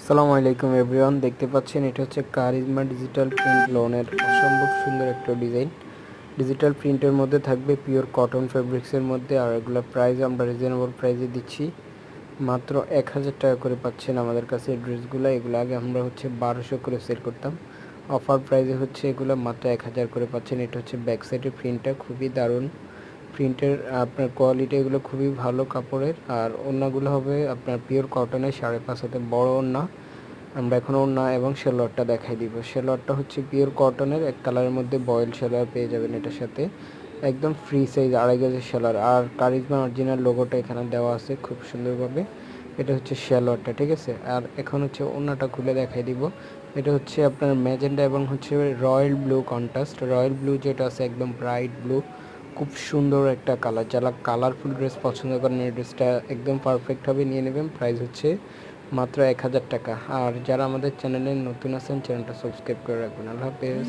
আসসালামু আলাইকুম এভরিওয়ান, দেখতে পাচ্ছেন এটা হচ্ছে কারিজমা ডিজিটাল প্রিন্ট লোনের অসম্ভব সুন্দর একটা ডিজাইন। ডিজিটাল প্রিন্টের মধ্যে থাকবে পিওর কটন ফেব্রিক্সের মধ্যে, আর এগুলো প্রাইস আমরা রিজনেবল প্রাইসে দিচ্ছি। মাত্র 1000 টাকা করে পাচ্ছেন আমাদের কাছে এই ড্রেসগুলো। এগুলো আগে আমরা হচ্ছে 1200 করে সেল করতাম, অফার প্রাইসে হচ্ছে এগুলো মাত্র 1000 করে পাচ্ছেন। এটা হচ্ছে ব্যাক সাইডের প্রিন্টটা খুবই দারুণ প্রিন্টের, আপনার কোয়ালিটি এগুলো খুবই ভালো কাপড়ের। আর ওড়নাগুলো হবে আপনার পিওর কটনের 5.5 হাতে বড় ওড়না। আমরা এখন ওড়না এবং সেলোয়ারটা দেখাই দিব। সেলোয়ারটা হচ্ছে পিওর কটনের এক কালারের মধ্যে বয়েল সেলোয়ার পেয়ে যাবেন এটার সাথে, একদম ফ্রি সাইজ 2.5 গজের সেলোয়ার। আর কারিজমা অরিজিনাল লোগোটা এখানে দেওয়া আছে খুব সুন্দরভাবে। এটা হচ্ছে সেলোয়ারটা, ঠিক আছে। আর এখন হচ্ছে ওড়নাটা খুলে দেখাই দিব। এটা হচ্ছে আপনার ম্যাজেন্ডা এবং হচ্ছে royal blue contrast, royal blue যেটা আছে একদম ব্রাইট ব্লু, খুব সুন্দর একটা কালার। যারা কালারফুল ড্রেস পছন্দ করেন এই ড্রেসটা একদম পারফেক্ট হবে, নিয়ে নেবেন। প্রাইস হচ্ছে মাত্র 1000 টাকা। আর যারা আমাদের চ্যানেলে নতুন আছেন চ্যানেলটা সাবস্ক্রাইব করে রাখবেন। আল্লাহ হাফেজ।